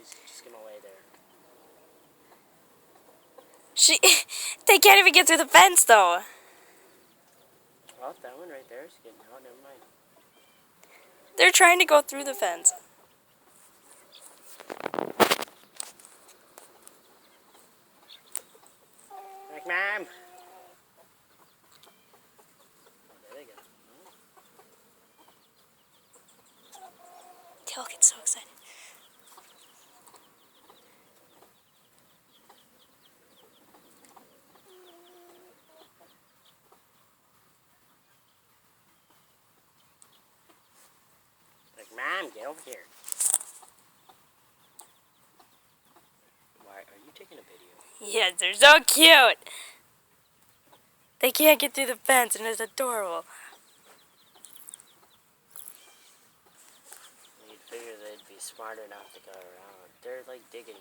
she's just gonna lay there. They can't even get through the fence, though. Oh, that one right there is getting out. Never mind. They're trying to go through the fence. Like, Mom. There they go. They all get so excited. Like, Mom, get over here. Why are you taking a video? Yes, they're so cute. They can't get through the fence, and it's adorable. You'd figure they'd be smart enough to go around. They're like digging.